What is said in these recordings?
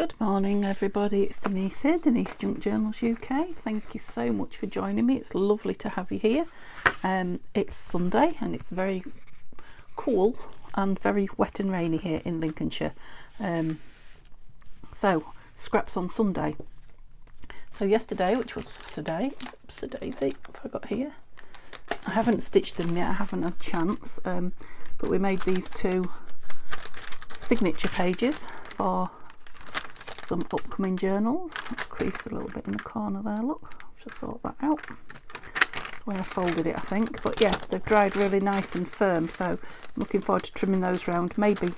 Good morning everybody, it's Denise here, Denise Junk Journals UK. Thank you so much for joining me, it's lovely to have you here. It's Sunday and it's very cool and very wet and rainy here in Lincolnshire. So scraps on Sunday. So yesterday, which was today, oops a daisy, what have I got here? I haven't stitched them yet, I haven't had a chance, but we made these two signature pages for some upcoming journals. It's creased a little bit in the corner there, look, I'll just sort that out where I folded it I think, but yeah, they've dried really nice and firm, so I'm looking forward to trimming those round, maybe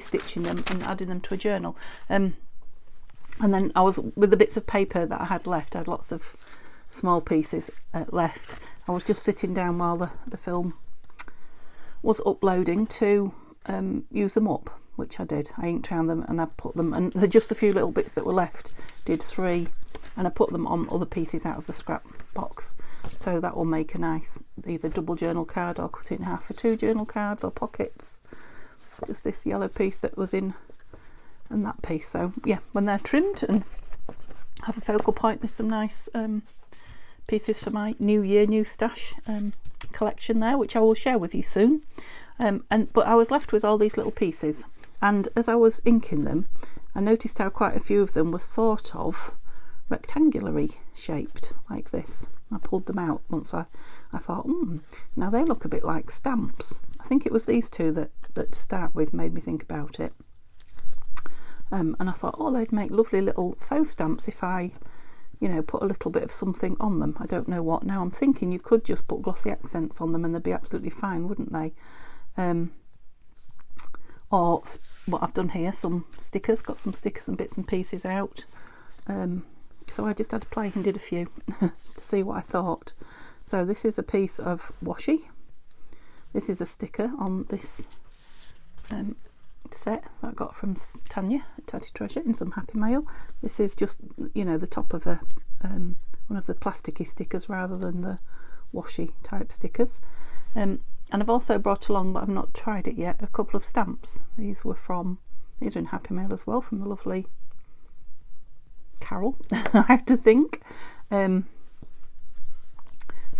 stitching them and adding them to a journal. And then I was, with the bits of paper that I had left, I had lots of small pieces left. I was just sitting down while the film was uploading to use them up, which I did. I inked around them and I put them, and they're just a few little bits that were left, did 3, and I put them on other pieces out of the scrap box, so that will make a nice either double journal card or cut it in half for 2 journal cards or pockets. Just this yellow piece that was in and that piece. So yeah, when they're trimmed and have a focal point, there's some nice pieces for my new year new stash collection there, which I will share with you soon. But I was left with all these little pieces, and as I was inking them I noticed how quite a few of them were sort of rectangularly shaped like this. I pulled them out once I thought, now they look a bit like stamps. I think it was these two that to start with made me think about it. And I thought, oh, they'd make lovely little faux stamps if I, you know, put a little bit of something on them. I don't know what. Now I'm thinking you could just put glossy accents on them and they'd be absolutely fine, wouldn't they? Or what I've done here, some stickers, got some stickers and bits and pieces out. So I just had to play and did a few to see what I thought. So this is a piece of washi. This is a sticker on this set that I got from Tanya at Tatty Treasure in some Happy Mail. This is just, you know, the top of a one of the plasticky stickers rather than the washi type stickers. And I've also brought along, but I've not tried it yet, a couple of stamps. These are in Happy Mail as well, from the lovely Carol, I have to think. So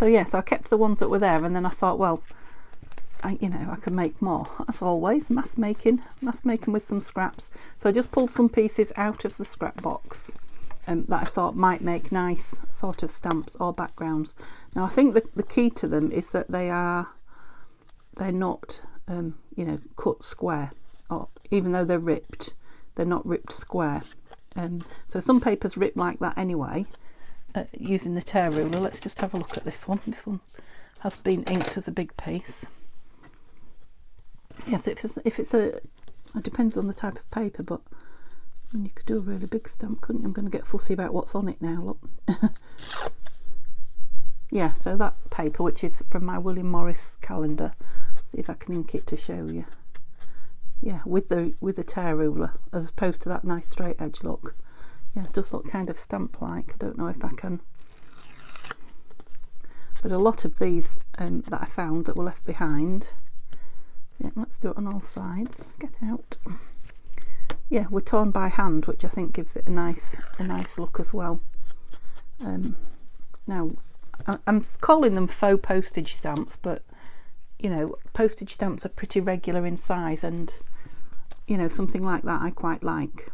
yeah, so I kept the ones that were there, and then I thought, well, I can make more, as always, mass making with some scraps. So I just pulled some pieces out of the scrap box that I thought might make nice sort of stamps or backgrounds. Now I think the key to them is that they're not cut square, or even though they're ripped, they're not ripped square. So some papers rip like that anyway, using the tear ruler. Let's just have a look at this one. This one has been inked as a big piece. Yes, it depends on the type of paper, but you could do a really big stamp, couldn't you? I'm going to get fussy about what's on it now, look. Yeah, so that paper, which is from my William Morris calendar, see if I can ink it to show you. Yeah, with the tear ruler, as opposed to that nice straight edge look. Yeah, it does look kind of stamp like. I don't know if I can, but a lot of these that I found that were left behind, yeah, let's do it on all sides, get out. Yeah, were torn by hand, which I think gives it a nice look as well. Now I'm calling them faux postage stamps, but you know, postage stamps are pretty regular in size, and you know, something like that I quite like.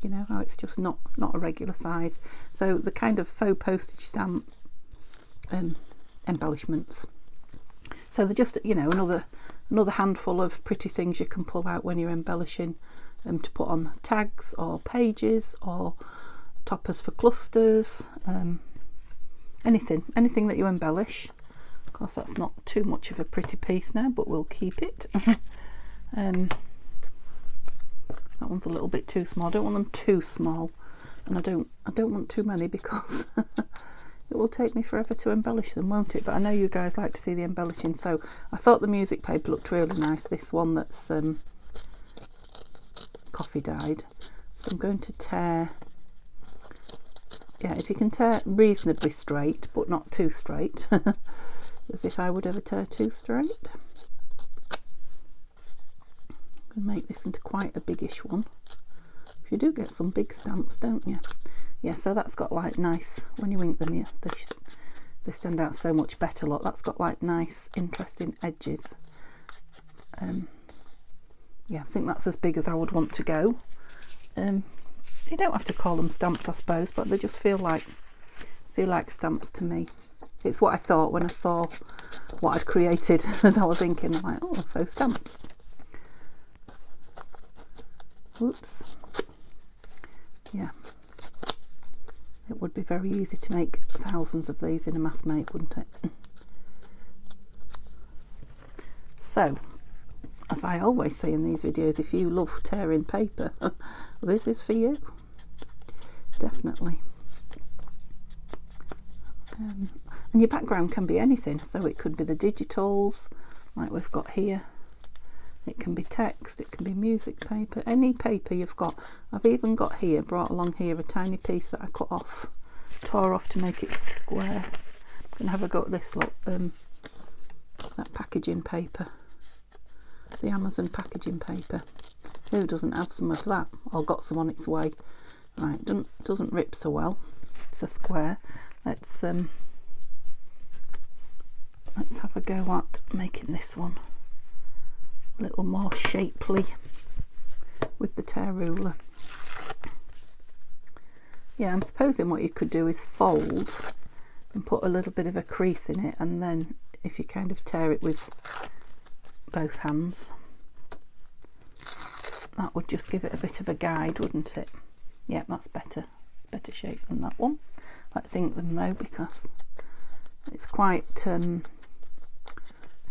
You know how it's just not a regular size. So the kind of faux postage stamp embellishments. So they're just, you know, another handful of pretty things you can pull out when you're embellishing, to put on tags or pages or toppers for clusters, anything that you embellish. Of course, that's not too much of a pretty piece now, but we'll keep it. That one's a little bit too small. I don't want them too small, and I don't want too many, because it will take me forever to embellish them, won't it? But I know you guys like to see the embellishing, so I thought the music paper looked really nice. This one that's coffee dyed. So I'm going to tear. Yeah, if you can tear reasonably straight, but not too straight, as if I would ever tear too straight. I'm going to make this into quite a biggish one. You do get some big stamps, don't you? Yeah, so that's got like nice, when you ink them, yeah, they stand out so much better. Look, that's got like nice interesting edges. Yeah, I think that's as big as I would want to go. You don't have to call them stamps, I suppose, but they just feel like stamps to me. It's what I thought when I saw what I'd created as I was inking. I'm like, oh, faux stamps. Whoops. Yeah. It would be very easy to make thousands of these in a mass make, wouldn't it? So, as I always say in these videos, if you love tearing paper, this is for you. Definitely. And your background can be anything, so it could be the digitals like we've got here, it can be text, it can be music paper, any paper you've got. I've even got here, brought along here, a tiny piece that I cut off, tore off to make it square. I'm going to have a go at this, look, that packaging paper, the Amazon packaging paper. Who doesn't have some of that, or got some on its way? Right, doesn't rip so well. It's a square. Let's have a go at making this one a little more shapely with the tear ruler. Yeah, I'm supposing what you could do is fold and put a little bit of a crease in it, and then if you kind of tear it with both hands, that would just give it a bit of a guide, wouldn't it? Yeah, that's better shape than that one. Let's ink them though, because it's quite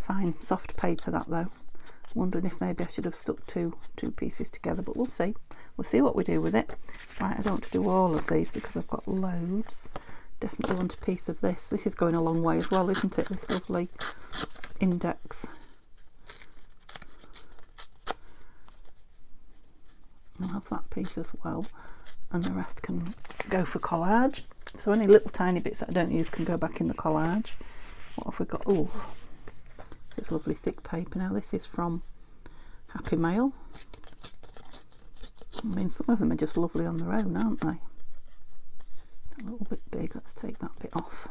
fine, soft paper that though. Wondering if maybe I should have stuck two pieces together, but we'll see. We'll see what we do with it. Right, I don't want to do all of these because I've got loads. Definitely want a piece of this. This is going a long way as well, isn't it? This lovely index. I'll have that piece as well, and the rest can go for collage. So any little tiny bits that I don't use can go back in the collage. What have we got? Oh, this is lovely thick paper. Now this is from Happy Mail. I mean, some of them are just lovely on their own, aren't they? A little bit big. Let's take that bit off.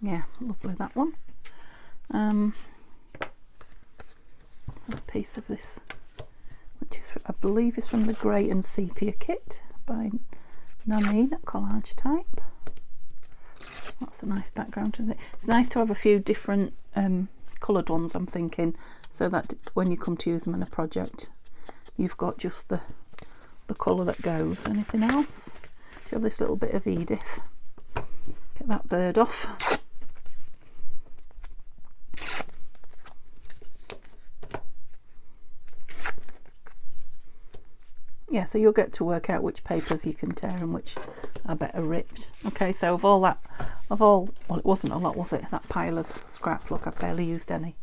Yeah, lovely, that one. A piece of this, which is, I believe, is from the Grey and Sepia kit by Nanine at Collage Type. That's a nice background to it. It's nice to have a few different coloured ones, I'm thinking, so that when you come to use them in a project, you've got just the colour that goes. Anything else? Do you have this little bit of Edith? Get that bird off. Yeah, so you'll get to work out which papers you can tear and which are better ripped. Okay, so well, it wasn't a lot, was it? That pile of scrap, look, I barely used any.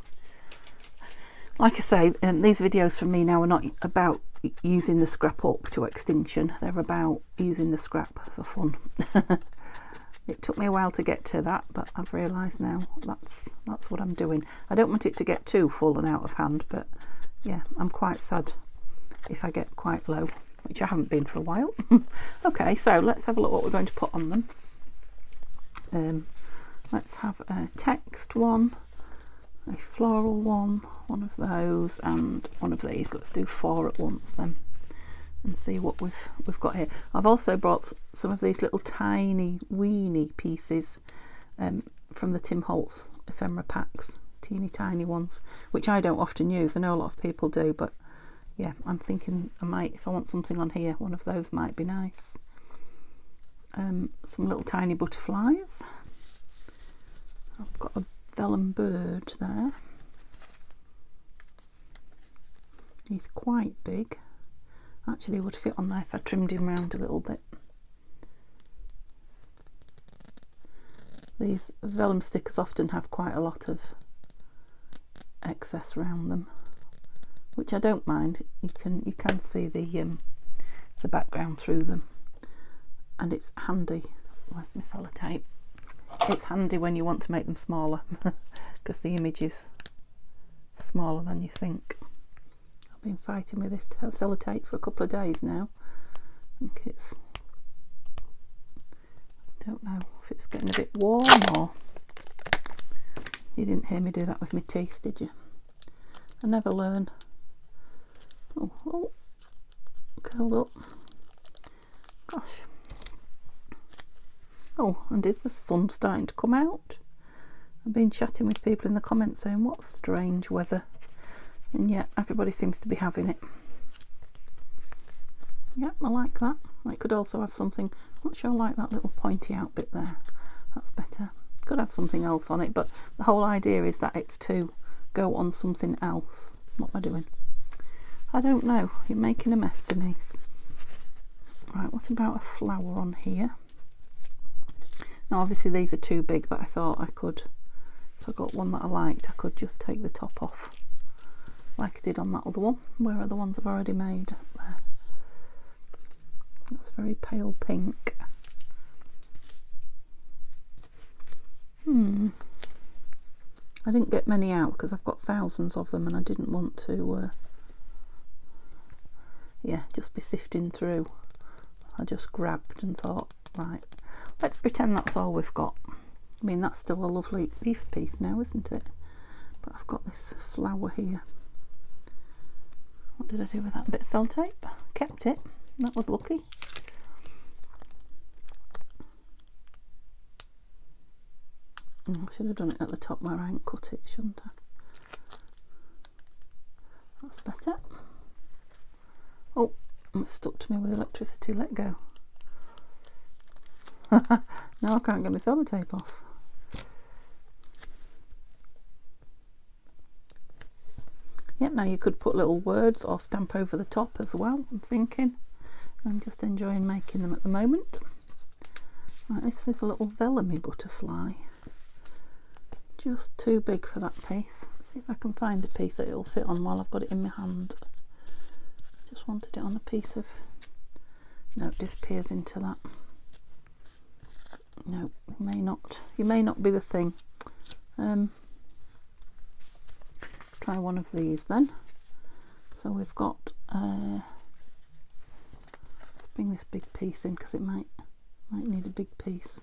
Like I say, these videos from me now are not about using the scrap up to extinction. They're about using the scrap for fun. It took me a while to get to that, but I've realised now that's what I'm doing. I don't want it to get too full and out of hand, but yeah, I'm quite sad if I get quite low, which I haven't been for a while. Okay, so let's have a look what we're going to put on them. Let's have a text one, a floral one of those, and one of these. Let's do 4 at once then and see what we've got here. I've also brought some of these little tiny weeny pieces from the Tim Holtz ephemera packs, teeny tiny ones, which I don't often use. I know a lot of people do, but yeah, I'm thinking I might, if I want something on here, one of those might be nice. Some little tiny butterflies. I've got a vellum bird there. He's quite big. Actually, would fit on there if I trimmed him round a little bit. These vellum stickers often have quite a lot of excess around them, which I don't mind. You can see the background through them, and it's handy. Where's my sellotape? It's handy when you want to make them smaller because the image is smaller than you think. I'll been fighting with this sellotape for a couple of days now. I think it's, I don't know if it's getting a bit warm, or you didn't hear me do that with my teeth, did you? I never learn. Oh, curled up. Gosh. Oh, and is the sun starting to come out? I've been chatting with people in the comments saying, what strange weather. And yet everybody seems to be having it. Yeah, I like that. I could also have something, I'm not sure I like that little pointy out bit there. That's better. Could have something else on it, but the whole idea is that it's to go on something else. What am I doing? I don't know. You're making a mess, Denise. Right, what about a flower on here? Now obviously these are too big, but I thought I could, if I got one that I liked, I could just take the top off like I did on that other one. Where are the ones I've already made? There. That's very pale pink. I didn't get many out because I've got thousands of them and I didn't want to yeah, just be sifting through. I just grabbed and thought, right, let's pretend that's all we've got. I mean, that's still a lovely leaf piece now, isn't it? But I've got this flower here. What did I do with that bit of sellotape? Kept it. That was lucky. I should have done it at the top where I ain't cut it, shouldn't I? That's better. Oh, it's stuck to me with electricity. Let go. Now I can't get my sellotape off. Yeah, now you could put little words or stamp over the top as well, I'm thinking. I'm just enjoying making them at the moment. Right, this is a little vellum-y butterfly. Just too big for that piece. Let's see if I can find a piece that it'll fit on while I've got it in my hand. Just wanted it on a piece of... No, it disappears into that. No, you may not be the thing. Try one of these then. So we've got let's bring this big piece in because it might need a big piece.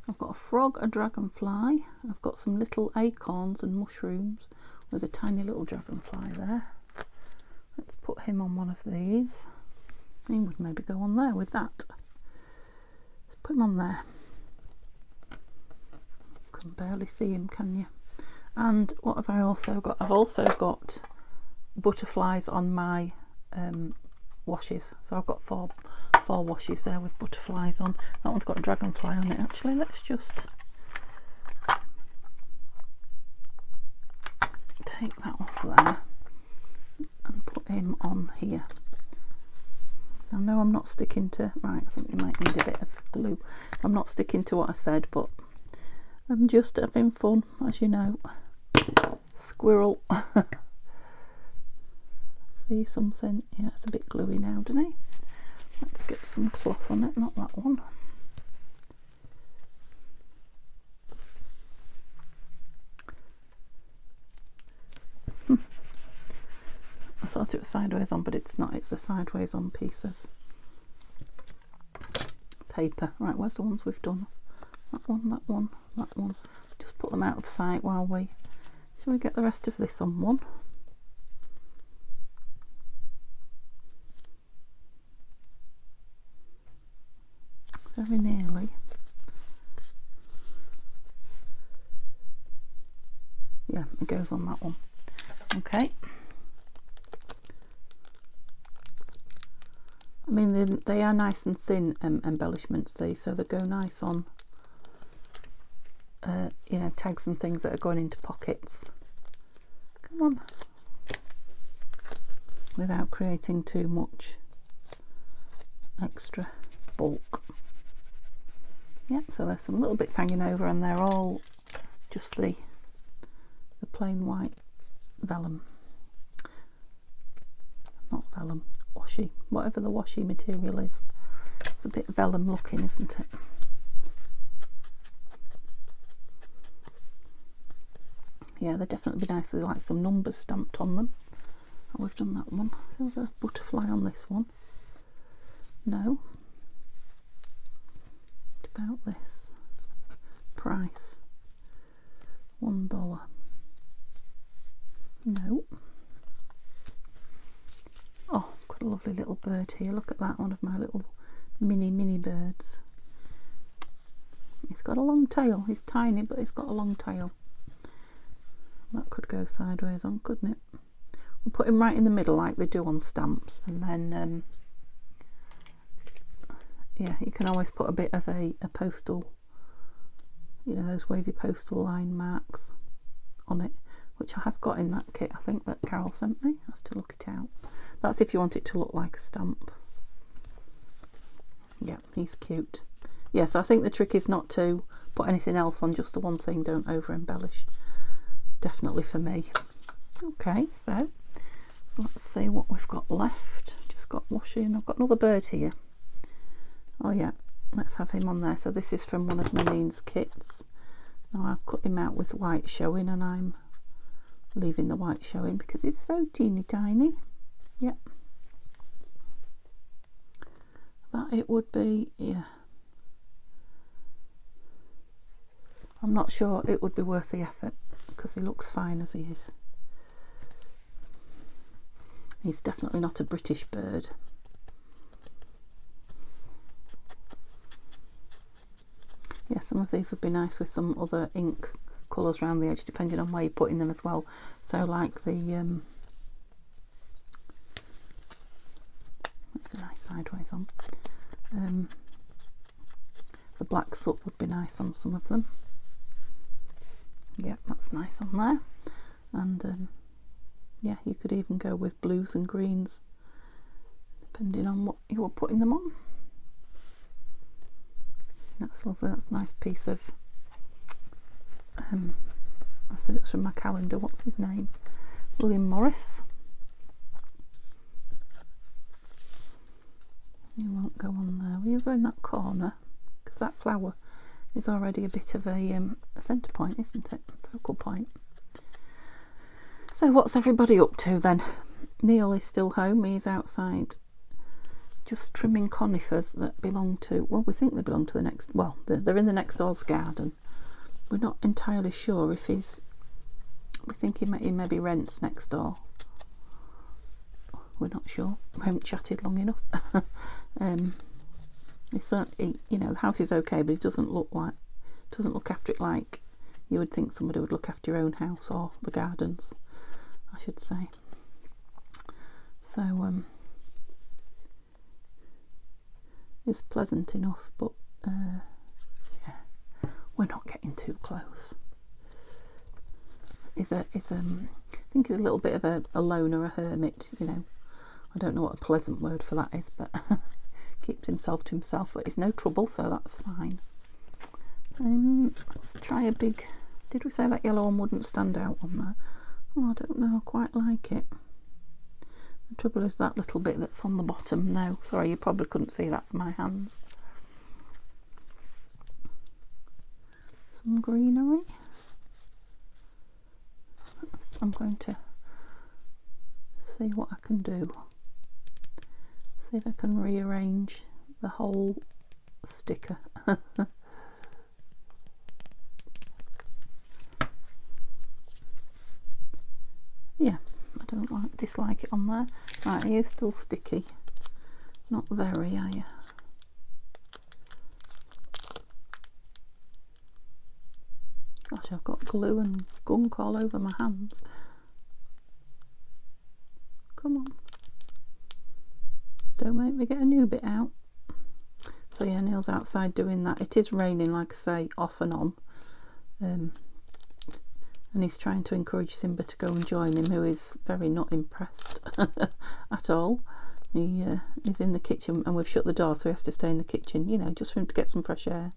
I've got a frog, a dragonfly, I've got some little acorns and mushrooms with a tiny little dragonfly there. Let's put him on one of these. He would maybe go on there with that. Let's put him on there. You can barely see him, can you? And what have I also got? I've also got butterflies on my washes. So I've got four washes there with butterflies on. That one's got a dragonfly on it actually. Let's just take that off there and put him on here. I know I'm not sticking to, right, I think we might need a bit of glue. I'm not sticking to what I said, but I'm just having fun, as you know. Squirrel. See something? Yeah, it's a bit gluey now, Denise. Let's get some cloth on it, not that one. I thought it was sideways on, but it's not. It's a sideways on piece of paper. Right, where's the ones we've done? That one, that one, that one. Just put them out of sight while we... Shall we get the rest of this on one? Very nearly. Yeah, it goes on that one. Okay. I mean, they are nice and thin embellishments, these, so they go nice on you know, tags and things that are going into pockets. Come on. Without creating too much extra bulk. Yep, so there's some little bits hanging over and they're all just the plain white vellum. Not vellum, washi, whatever the washi material is. It's a bit vellum looking, isn't it? Yeah, they'd definitely be nice with like some numbers stamped on them. Oh, we've done that one. Silver butterfly on this one. No. What about this? Price $1. No. Oh, got a lovely little bird here. Look at that, one of my little mini birds. He's got a long tail. He's tiny, but he's got a long tail. That could go sideways on, couldn't it? We'll put him right in the middle like they do on stamps, and then yeah, you can always put a bit of a postal, you know, those wavy postal line marks on it, which I have got in that kit, I think, that Carol sent me. I have to look it out. That's if you want it to look like a stamp. Yeah, he's cute. Yes, yeah, so I think the trick is not to put anything else on, just the one thing. Don't over embellish. Definitely for me. Okay, so let's see what we've got left. Just got washing. I've got another bird here. Oh yeah, let's have him on there. So this is from one of Manine's kits. Now I've cut him out with white showing, and I'm leaving the white showing because it's so teeny tiny. Yep. That it would be, yeah. I'm not sure it would be worth the effort because he looks fine as he is. He's definitely not a British bird. Yeah, some of these would be nice with some other ink colours around the edge, depending on where you're putting them as well. So like the that's a nice sideways on. The black soot would be nice on some of them. Yeah, that's nice on there. And yeah, you could even go with blues and greens, depending on what you were putting them on. That's lovely. That's a nice piece of I said it's from my calendar. What's his name? William Morris. You won't go on there. Will you go in that corner? Because that flower is already a bit of a centre point, isn't it? Focal point. So what's everybody up to then? Neil is still home. He's outside just trimming conifers that belong to, well, we think they belong to the next, well, they're in the next door's garden. We're not entirely sure if he's, we think he maybe rents next door. We're not sure. We haven't chatted long enough. He, you know, the house is okay, but he doesn't look after it like you would think somebody would look after your own house, or the gardens, I should say. So it's pleasant enough, but yeah, we're not getting too close. I think he's a little bit of a loner, a hermit, you know. I don't know what a pleasant word for that is, but keeps himself to himself, but he's no trouble, so that's fine. Let's try a big, did we say that yellow one wouldn't stand out on there? Oh, I don't know, I quite like it. The trouble is that little bit that's on the bottom. No, sorry, you probably couldn't see that from my hands. Some greenery. I'm going to see what I can do. See if I can rearrange the whole sticker. Yeah, I don't dislike it on there. Right, are you still sticky? Not very, are you? Gosh, I've got glue and gunk all over my hands. Come on. Don't make me get a new bit out. So yeah, Neil's outside doing that. It is raining, like I say, off and on. And he's trying to encourage Simba to go and join him, who is very not impressed at all. He's in the kitchen, and we've shut the door, so he has to stay in the kitchen, you know, just for him to get some fresh air.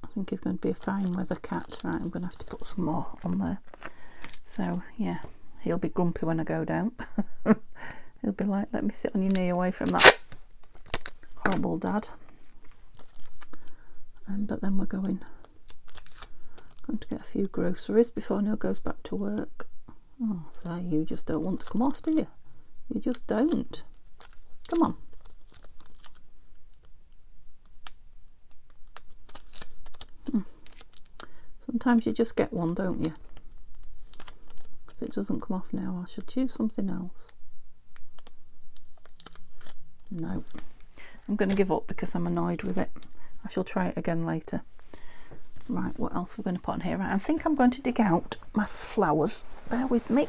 I think he's going to be a fine weather cat. Right, I'm going to have to put some more on there. So yeah, he'll be grumpy when I go down. He'll be like, let me sit on your knee away from that horrible dad. But then we're going to get a few groceries before Neil goes back to work. Oh, so you just don't want to come off, do you? You just don't. Come on. Sometimes you just get one, don't you? If it doesn't come off now, I should choose something else. No. I'm going to give up because I'm annoyed with it. I shall try it again later. Right, what else are we going to put on here? Right, I think I'm going to dig out my flowers. Bear with me.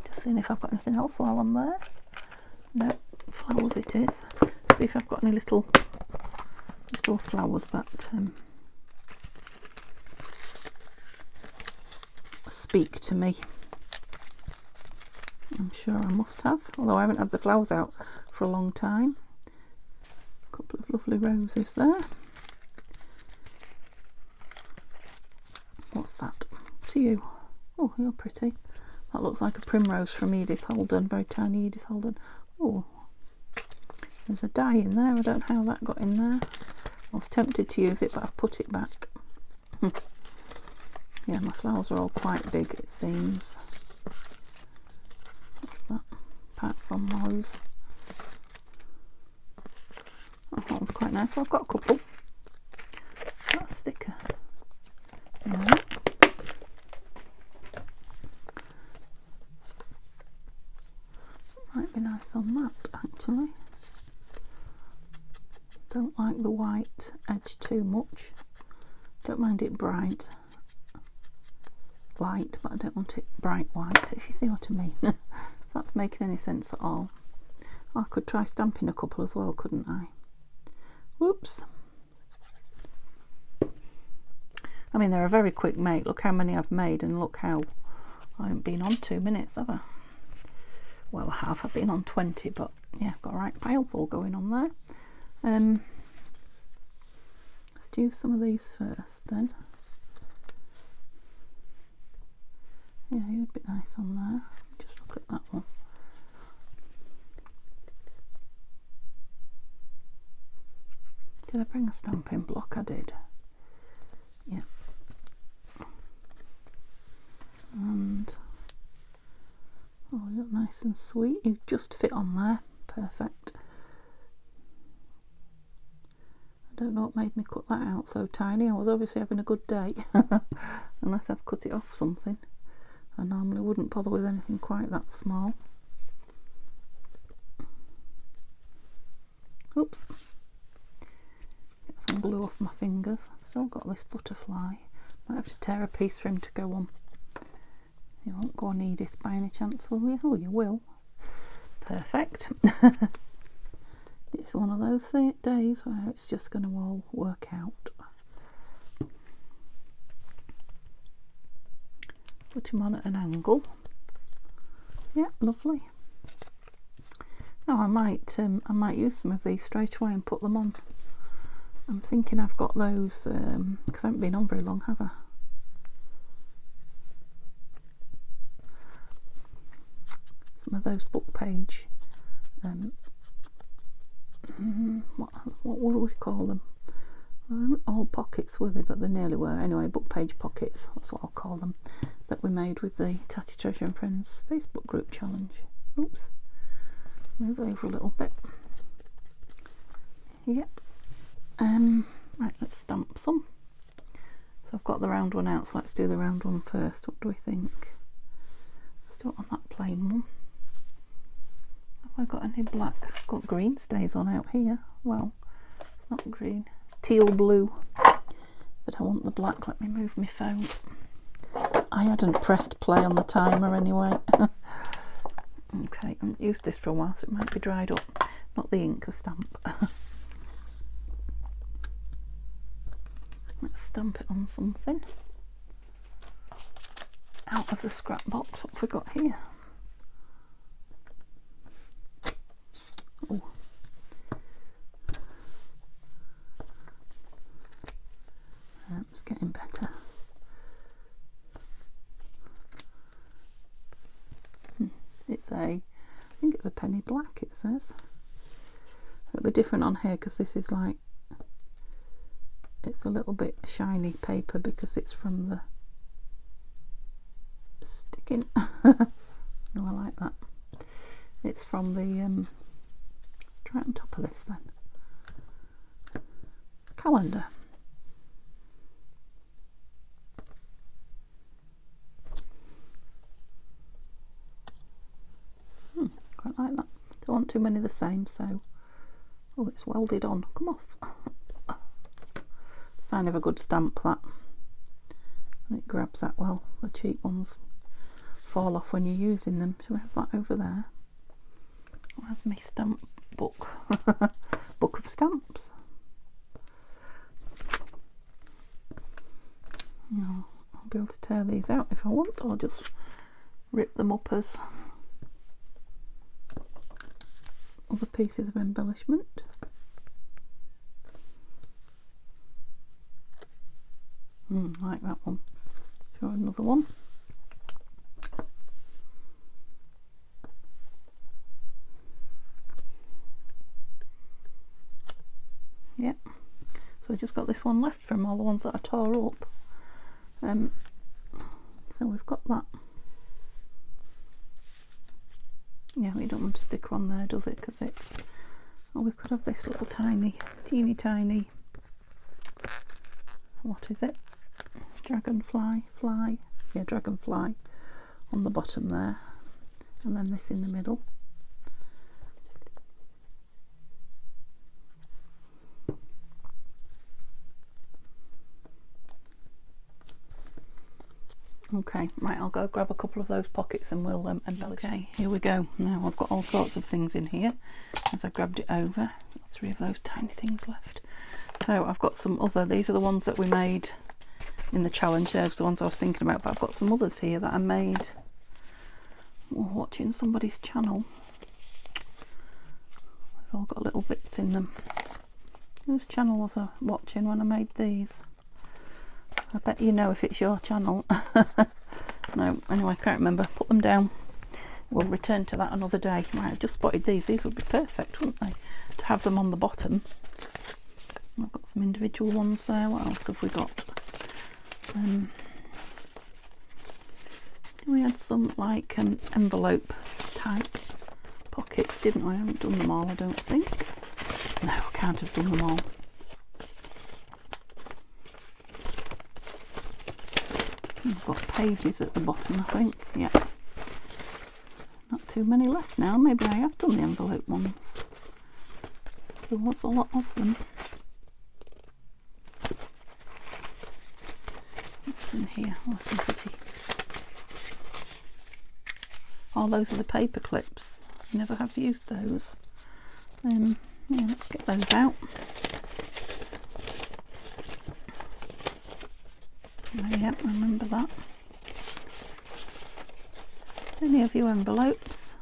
Just seeing if I've got anything else while I'm there. No, flowers it is. See if I've got any little flowers that speak to me. I'm sure I must have, although I haven't had the flowers out for a long time. A couple of lovely roses there. What's that? To you. Oh, you're pretty. That looks like a primrose from Edith Holden, very tiny Edith Holden. Oh, there's a die in there. I don't know how that got in there. I was tempted to use it, but I've put it back. Yeah, my flowers are all quite big, it seems. What's that? Apart from those. Oh, that one's quite nice. So I've got a couple. That sticker. Yeah. Might be nice on that, actually. Don't like the white edge too much. Don't mind it bright. Light, but I don't want it bright white, if you see what I mean. If that's making any sense at all. I could try stamping a couple as well, couldn't I? Whoops. I mean, they're a very quick make. Look how many I've made, and look how I haven't been on 2 minutes, have I? Well, I have. I've been on 20, but yeah, I've got a right pile full going on there. Let's do some of these first then. Yeah, it would be nice on there. Just look at that one. Did I bring a stamping block? I did. Yeah. And oh, you look nice and sweet. You just fit on there. Perfect. I don't know what made me cut that out so tiny. I was obviously having a good day. Unless I've cut it off something. I normally wouldn't bother with anything quite that small. Oops. Get some glue off my fingers. Still got this butterfly. Might have to tear a piece for him to go on. You won't go on Edith by any chance, will you? Oh, you will. Perfect. It's one of those days where it's just going to all work out. Put him on at an angle. Yeah, lovely. Now I might use some of these straight away and put them on. I'm thinking I've got those because I haven't been on very long, have I? Some of those book page. What would we call them? All pockets were they, but they nearly were. Anyway, book page pockets, that's what I'll call them, that we made with the Tatty Treasure and Friends Facebook group challenge. Oops, move over a little bit. Yep. Right, let's stamp some. So I've got the round one out, so let's do the round one first. What do we think? Let's do it on that plain one. Have I got any black? I've got green stays on out here. Well, it's not green. Teal blue, but I want the black. Let me move my phone. I hadn't pressed play on the timer anyway. Okay, I haven't used this for a while, so it might be dried up. Not the ink, the stamp. Let's stamp it on something. Out of the scrap box, what have we got here? Oh. It's getting better. I think it's a penny black, it says. It'll be different on here because this is like, it's It's a little bit shiny paper because it's from the sticking. Oh, I like that. It's from the try it on top of this then. Calendar. Quite like that. Don't want too many the same, so oh, it's welded on. Come off. Sign of a good stamp, that. And it grabs that well. The cheap ones fall off when you're using them. Shall we have that over there? Where's my stamp book? Book of stamps. No, I'll be able to tear these out if I want, or just rip them up as other pieces of embellishment. Like that one. Show another one. Yep. So I just got this one left from all the ones that I tore up. So we've got that. Yeah, we don't want to stick one there, does it? Because it's, oh, we could have this little tiny, teeny tiny, what is it? Dragonfly, fly, yeah, dragonfly on the bottom there, and then this in the middle. Okay, right, I'll go grab a couple of those pockets and we'll embellish. Okay, here we go. Now I've got all sorts of things in here as I grabbed it over. Got 3 of those tiny things left. So I've got some other, these are the ones that we made in the challenge. There's the ones I was thinking about, but I've got some others here that I made watching somebody's channel. They've all got little bits in them. Whose channel was I watching when I made these? I bet you know if it's your channel. No, anyway, I can't remember. Put them down. We'll return to that another day. Right, I've just spotted these. These would be perfect, wouldn't they? To have them on the bottom. I've got some individual ones there. What else have we got? We had some like envelope type pockets, didn't we? I haven't done them all, I don't think. No, I can't have done them all. I've got pages at the bottom, I think. Yeah. Not too many left now. Maybe I have done the envelope ones. There was a lot of them. What's in here? Oh, some pretty. Oh, those are the paper clips. I never have used those. Yeah, let's get those out. Oh, yeah, remember that. Any of you envelopes?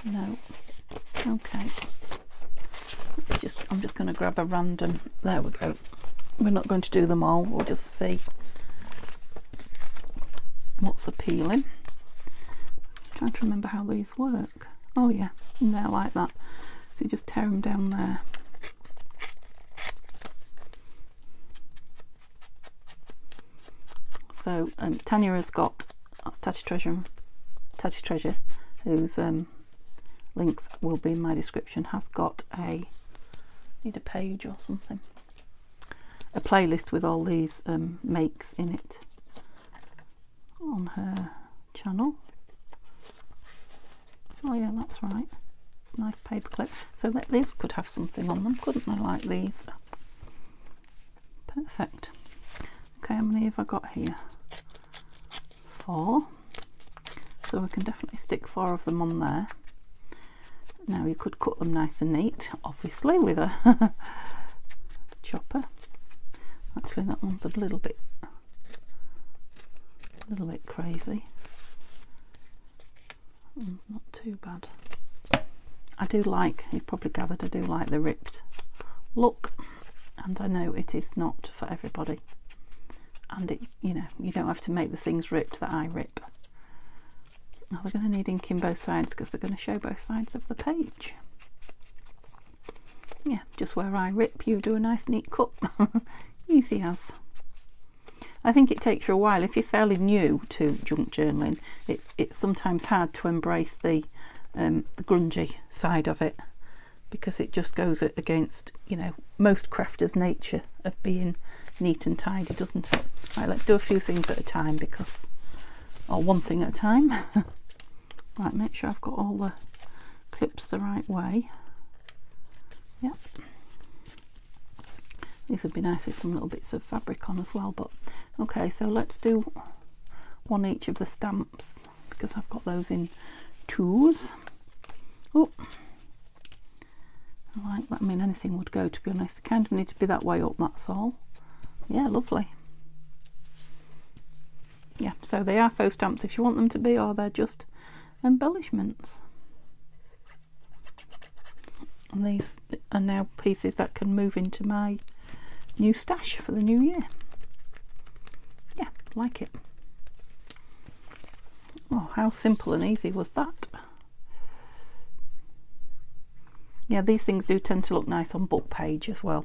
No. Okay. I'm just going to grab a random. There we go. We're not going to do them all. We'll just see what's appealing. I'm trying to remember how these work. Oh yeah, and they're like that. So you just tear them down there. So Tanya has got, that's Tatty Treasure, whose links will be in my description, has got need a page or something, a playlist with all these makes in it on her channel. Oh yeah, that's right. It's a nice paper clip. So these could have something on them, couldn't they, like these? Perfect. Okay, how many have I got here? 4. So we can definitely stick 4 of them on there. Now you could cut them nice and neat, obviously, with a chopper. Actually, that one's a little bit crazy. That one's not too bad. I do like, you've probably gathered, I do like the ripped look, and I know it is not for everybody. And it, you know, you don't have to make the things ripped that I rip. Now we're going to need ink in both sides because they're going to show both sides of the page. Yeah, just where I rip, you do a nice neat cut. Easy as. I think it takes you a while. If you're fairly new to junk journaling, it's sometimes hard to embrace the grungy side of it, because it just goes against, you know, most crafters' nature of being neat and tidy, doesn't it? Right, let's do a few things at a time, or one thing at a time. Right, make sure I've got all the clips the right way. Yep. These would be nice with some little bits of fabric on as well, but okay, so let's do one each of the stamps, because I've got those in twos. Oh, I like that. I mean, anything would go, to be honest. They kind of need to be that way up, that's all. Yeah, lovely. Yeah, so they are faux stamps if you want them to be, or they're just embellishments. And these are now pieces that can move into my new stash for the new year. Yeah, like it. Oh, how simple and easy was that? Yeah, these things do tend to look nice on book page as well.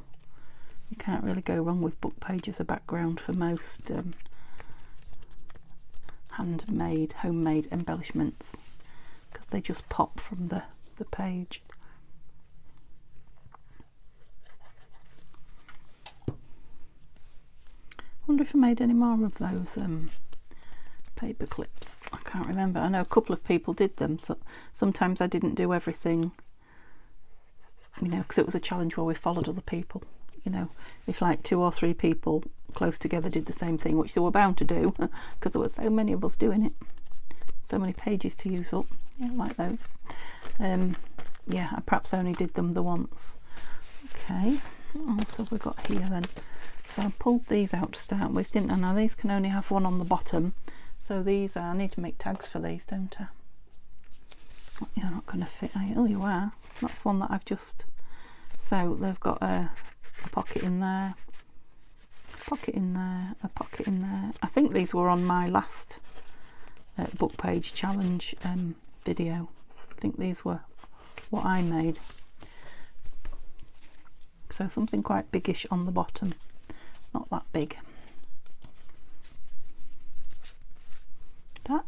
You can't really go wrong with book page as a background for most handmade, homemade embellishments, because they just pop from the page. I wonder if I made any more of those paper clips. I can't remember. I know a couple of people did them, so sometimes I didn't do everything, you know, because it was a challenge where we followed other people. You know, if like 2 or 3 people close together did the same thing, which they were bound to do because there were so many of us doing it, so many pages to use up. Yeah, like those. Yeah, I perhaps only did them the once. Okay, what else have we got here then? So I pulled these out to start with, didn't I? Now these can only have one on the bottom, so these I need to make tags for these, don't I? You're not going to fit, are you? Oh, you are. That's one that I've just, so they've got a pocket in there, a pocket in there, a pocket in there. I think these were on my last book page challenge video. I think these were what I made. So something quite biggish on the bottom, not that big. That.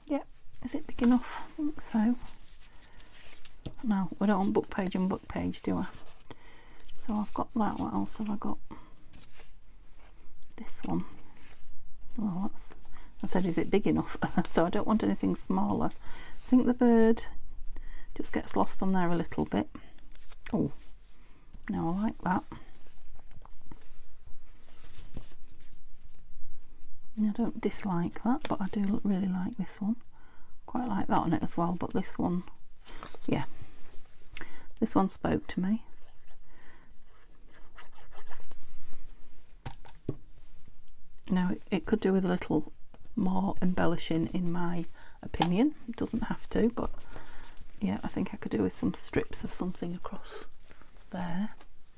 Yep, is it big enough? I think so. No, we don't want book page and book page, do I? So I've got that. What else have I got? This one. Oh, that's, I said, is it big enough? So I don't want anything smaller. I think the bird just gets lost on there a little bit. Oh, no, I like that. I don't dislike that, but I do really like this one. Quite like that on it as well, but this one, yeah, this one spoke to me. Now it could do with a little more embellishing in my opinion. It doesn't have to, but yeah, I think I could do with some strips of something across there.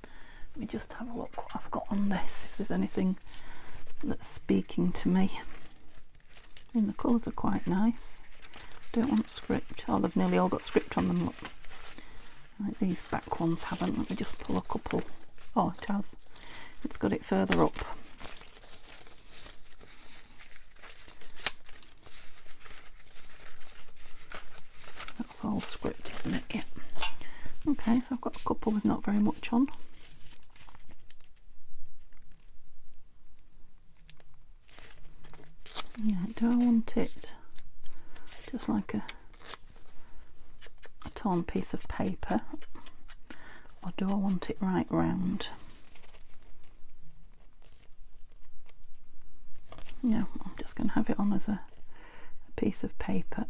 Let me just have a look what I've got on this, if there's anything that's speaking to me. And the colours are quite nice. Don't want script. Oh, they've nearly all got script on them, look. Like these back ones haven't. Let me just pull a couple. Oh, it has. It's got it further up. That's all script, isn't it? Yeah. Okay, so I've got a couple with not very much on. Yeah, do I want it just like a torn piece of paper, or do I want it right round? No, I'm just going to have it on as a piece of paper.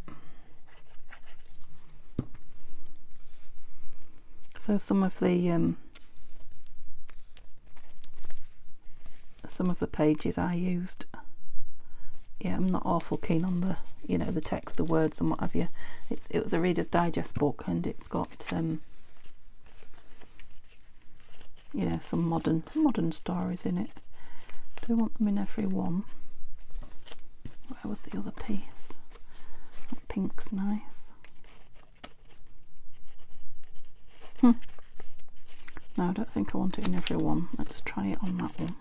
So some of the pages I used, yeah, I'm not awful keen on the, you know, the text, the words and what have you. It was a Reader's Digest book, and it's got you know, some modern stories in it. Do I want them in every one? Where was the other piece? That pink's nice. No, I don't think I want it in every one. Let's try it on that one.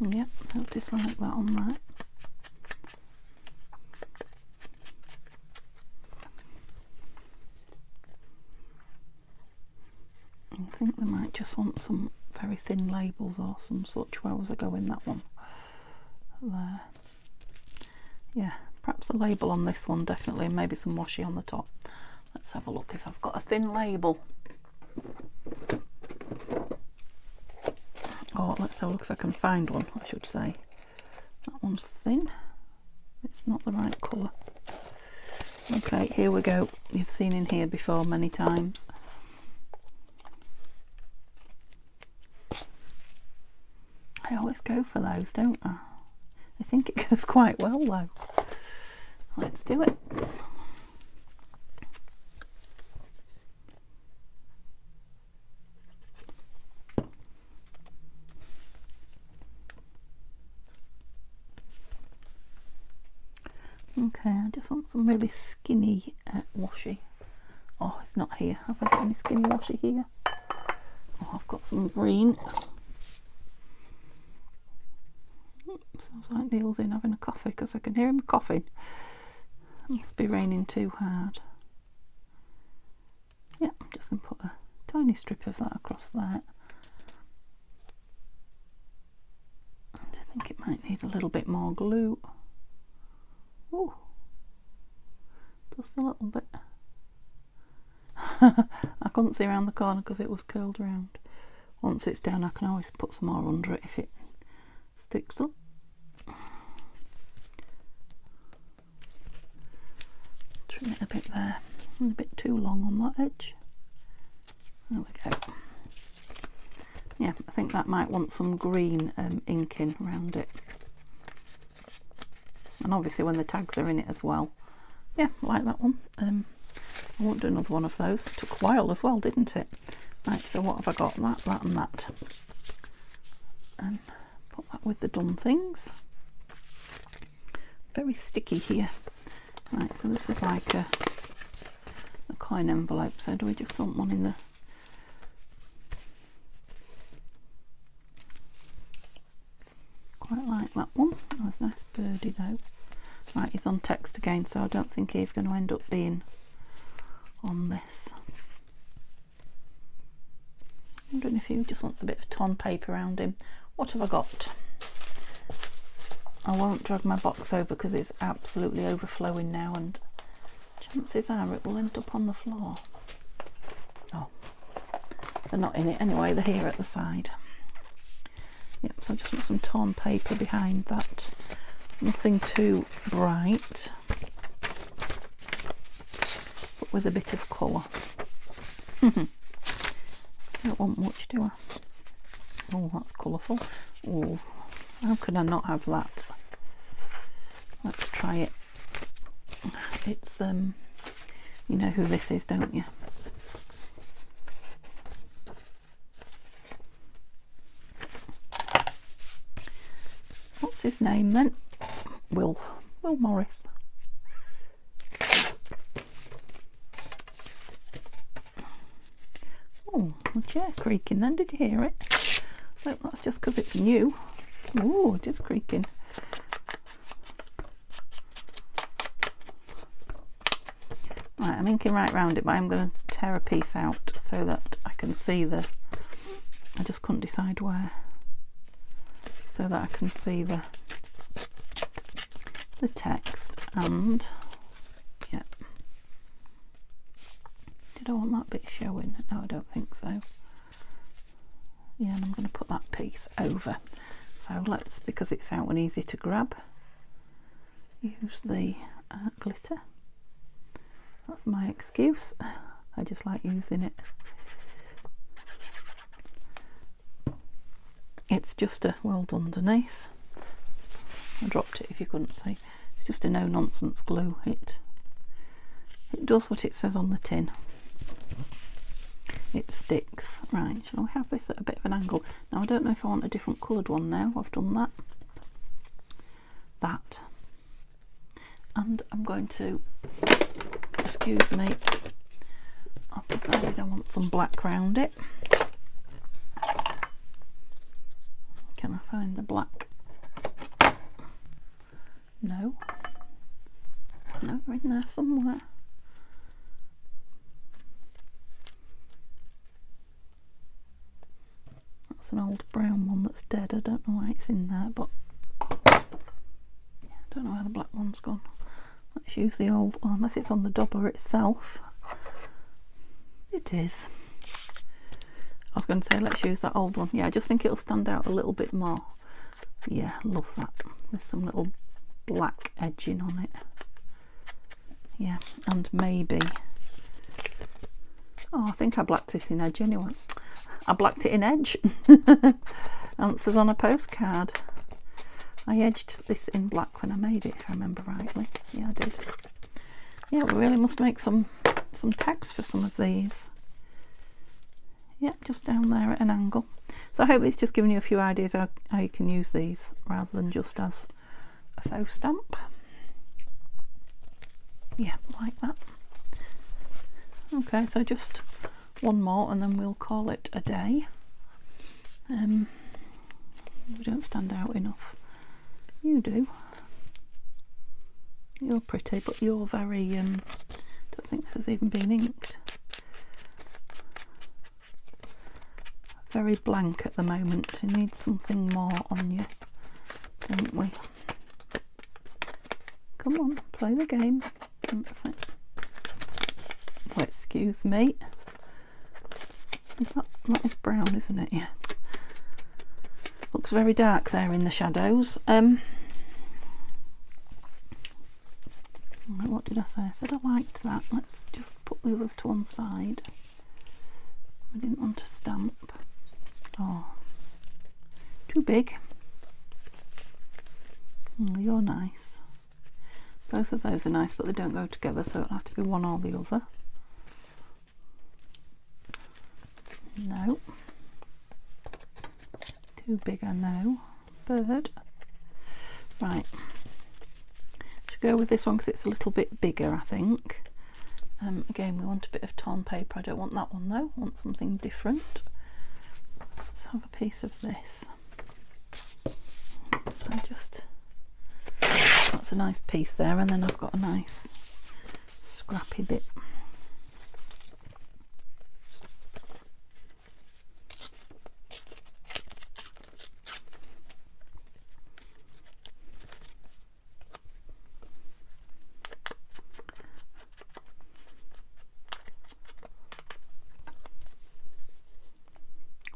Yep, I'll just like that on that. I think they might just want some very thin labels or some such. Where was I going? That one there. Yeah, perhaps a label on this one definitely, and maybe some washi on the top. Let's have a look if I've got a thin label. Oh, let's have a look if I can find one, I should say. That one's thin. It's not the right colour. Okay, here we go. You've seen in here before many times. I always go for those, don't I? I think it goes quite well though. Let's do it. Okay, I just want some really skinny washi. Oh, it's not here. Have I got any skinny washi here? Oh, I've got some green. Sounds like Neil's in having a coffee because I can hear him coughing. It must be raining too hard. Yeah, I'm just going to put a tiny strip of that across there. And I think it might need a little bit more glue. Oh, just a little bit. I couldn't see around the corner because it was curled around. Once it's down, I can always put some more under it if it sticks up. Trim it a bit there, a bit too long on that edge. There we go. Yeah, I think that might want some green inking around it. And obviously when the tags are in it as well. Yeah, I like that one. I won't do another one of those. It took a while as well, didn't it? Right, so what have I got? That and that. And put that with the done things. Very sticky here. Right, so this is like a coin envelope. So do we just want one in the... Quite like that one. That was a nice birdie though. Right, he's on text again, so I don't think he's going to end up being on this. I'm wondering if he just wants a bit of torn paper around him. What have I got? I won't drag my box over because it's absolutely overflowing now, and chances are it will end up on the floor. Oh, they're not in it anyway, they're here at the side. Yep, so I just want some torn paper behind that. Nothing too bright, but with a bit of colour. Don't want much, do I? Oh, that's colourful. Oh, how can I not have that? Let's try it. It's you know who this is, don't you? What's his name then? Will Morris. Oh, the chair creaking then, did you hear it? Well, that's just because it's new. Oh, it is creaking. Right, I'm inking right round it, but I'm going to tear a piece out so that I can see the... I just couldn't decide where. So that I can see the text, and yeah. Did I want that bit showing? No, I don't think so. Yeah, and I'm going to put that piece over. So let's, because it's out and easy to grab, use the glitter. That's my excuse. I just like using it. It's just a well done Denise. I dropped it if you couldn't see. It's just a no nonsense glue. It does what it says on the tin. It sticks. Right, shall we have this at a bit of an angle? Now I don't know if I want a different coloured one now. I've done that. that. And I'm going to, excuse me, I've decided I want some black round it. Can I find the black? No. No, they're in there somewhere. That's an old brown one that's dead. I don't know why it's in there, but I don't know where the black one's gone. Let's use the old one, unless it's on the dobber itself. It is. I was going to say let's use that old one. Yeah, I just think it'll stand out a little bit more. Yeah, love that. There's some little black edging on it. Yeah, and maybe, oh, I think I blacked this in edge anyway. I blacked it in edge. Answers on a postcard. I edged this in black when I made it, if I remember rightly. Yeah, I did. Yeah, we really must make some tags for some of these. Yeah, just down there at an angle. So I hope it's just giving you a few ideas how you can use these rather than just as a faux stamp. Yeah, like that. Okay, so just one more and then we'll call it a day. We don't stand out enough. You do. You're pretty, but you're very, don't think this has even been inked. Very blank at the moment. You need something more on you, don't we? Come on, play the game. Oh, excuse me. That is brown, isn't it? Yeah. Looks very dark there in the shadows. What did I say? I said I liked that. Let's just put the others to one side. I didn't want to stamp. Oh, too big. Oh, you're nice. Both of those are nice, but they don't go together, so it'll have to be one or the other. No. Too big, I know. Bird. Right. Should go with this one because it's a little bit bigger, I think. Again, we want a bit of torn paper. I don't want that one though. I want something different. Let's have a piece of this. That's a nice piece there, and then I've got a nice scrappy bit.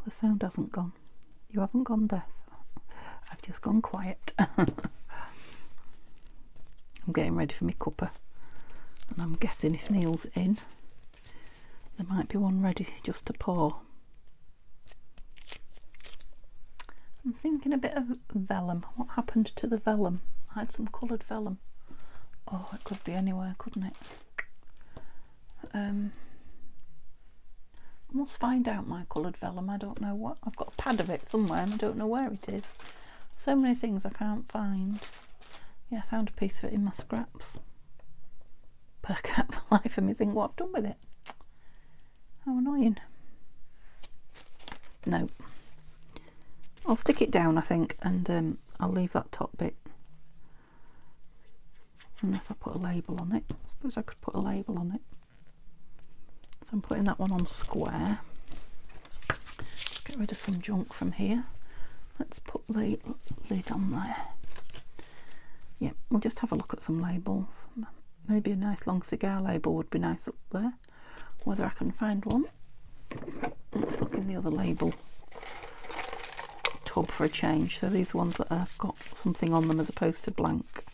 The sound hasn't gone. You haven't gone deaf. I've just gone quiet. I'm getting ready for my cuppa, and I'm guessing if Neil's in, there might be one ready just to pour. I'm thinking a bit of vellum. What happened to the vellum? I had some coloured vellum. Oh, it could be anywhere, couldn't it? I must find out my coloured vellum. I don't know what. I've got a pad of it somewhere and I don't know where it is. So many things I can't find. Yeah, I found a piece of it in my scraps, but I can't for the life of me think what I've done with it. How annoying. No, I'll stick it down, I think, and I'll leave that top bit unless I put a label on it. I suppose I could put a label on it. So I'm putting that one on square. Let's get rid of some junk from here. Let's put the lid on there. Yeah, we'll just have a look at some labels. Maybe a nice long cigar label would be nice up there. Whether I can find one. Let's look in the other label tub for a change. So these ones that have got something on them as opposed to blank.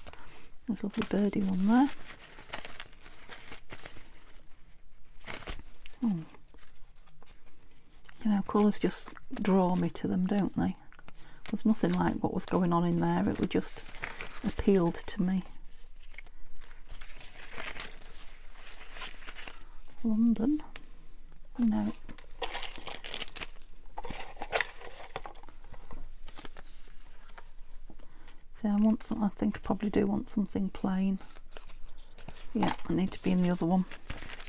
There's a lovely birdie one there. Oh. You know, colours just draw me to them, don't they? There's nothing like what was going on in there. It would just appealed to me. London? No. So I want So I think I probably do want something plain. Yeah, I need to be in the other one.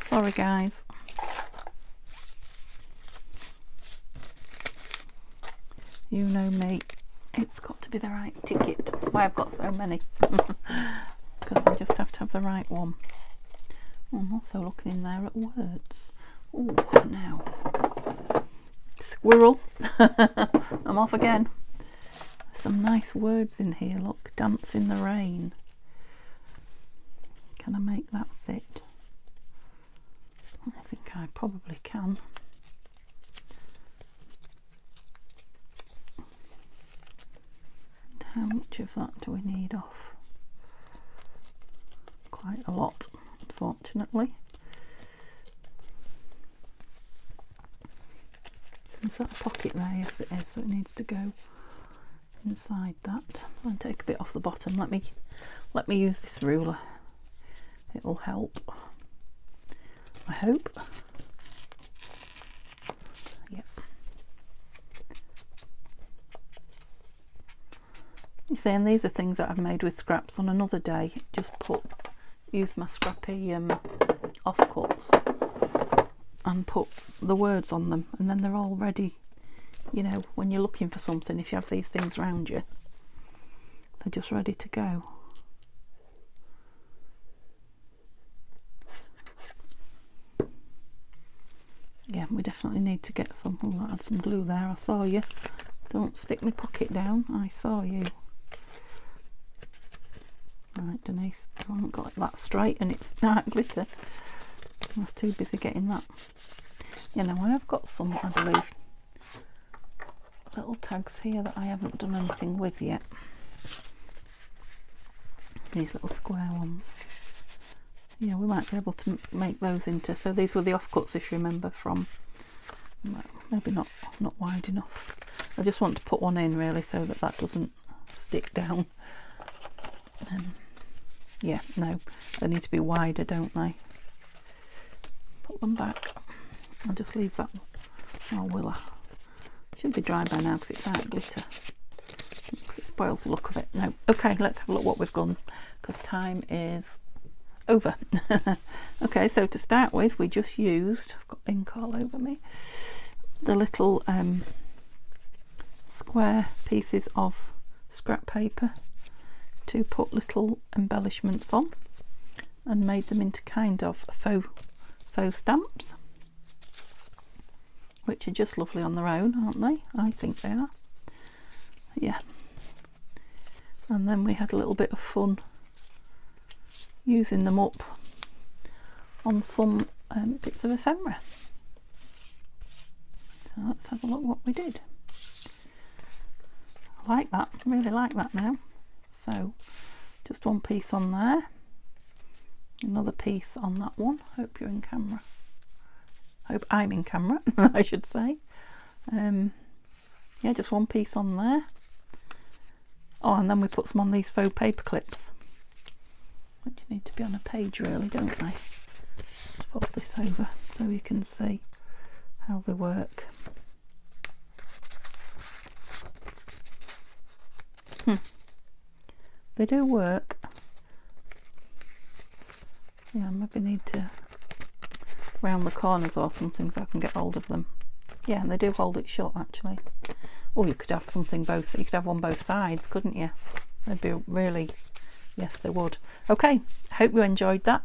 Sorry guys. You know me. It's got to be the right ticket. That's why I've got so many. Because I just have to have the right one. I'm also looking in there at words. Oh, now. Squirrel. I'm off again. Some nice words in here. Look, dance in the rain. Can I make that fit? I think I probably can. How much of that do we need off? Quite a lot, unfortunately. Is that a pocket there? Yes it is, so it needs to go inside that. I'll take a bit off the bottom. Let me use this ruler. It will help, I hope. Yep. You see, and these are things that I've made with scraps on another day. Just use my scrappy offcuts and put the words on them, and then they're all ready. You know, when you're looking for something, if you have these things around you, they're just ready to go. Yeah, we definitely need to get some. Oh, I'll add some glue there. I saw you. Don't stick my pocket down. I saw you. Right, Denise, I haven't got that straight and it's dark glitter. I was too busy getting that. You know, I have got some, I believe, little tags here that I haven't done anything with yet. These little square ones. Yeah, we might be able to make those into, so these were the offcuts, if you remember, from, well, maybe not wide enough. I just want to put one in really so that that doesn't stick down. Yeah, no, they need to be wider, don't they? Put them back. I'll just leave that one. Or will I? Should be dry by now because it's out glitter. Because it spoils the look of it. No. Okay, let's have a look what we've done because time is over. Okay, so to start with, we just used, I've got ink all over me, the little square pieces of scrap paper to put little embellishments on, and made them into kind of faux stamps, which are just lovely on their own, aren't they? I think they are. Yeah. And then we had a little bit of fun using them up on some bits of ephemera. So let's have a look what we did. I like that, really like that now. So just one piece on there, another piece on that one. Hope you're in camera. Hope I'm in camera, I should say. Yeah, just one piece on there. Oh, and then we put some on these faux paper clips, which need to be on a page really, don't they? Let's fold this over so you can see how they work. They do work. Yeah, maybe need to round the corners or something so I can get hold of them. Yeah, and they do hold it shut actually. Or you could have something both, you could have one both sides, couldn't you? They'd be really, yes they would. Okay, hope you enjoyed that.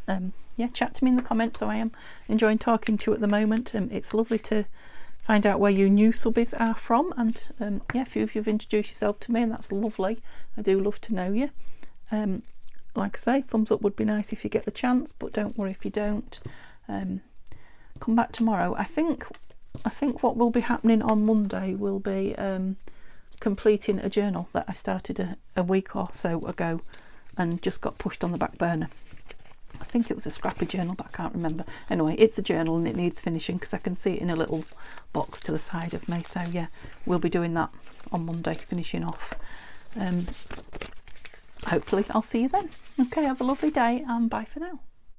Yeah, chat to me in the comments. So I am enjoying talking to you at the moment. It's lovely to find out where you new subbies are from, and yeah, a few of you have introduced yourself to me, and that's lovely. I do love to know you. Like I say, thumbs up would be nice if you get the chance, but don't worry if you don't. Come back tomorrow. I think what will be happening on Monday will be completing a journal that I started a week or so ago and just got pushed on the back burner. I think it was a scrappy journal, but I can't remember. Anyway, it's a journal and it needs finishing because I can see it in a little box to the side of me. So yeah, we'll be doing that on Monday, finishing off. Hopefully I'll see you then. Okay, have a lovely day and bye for now.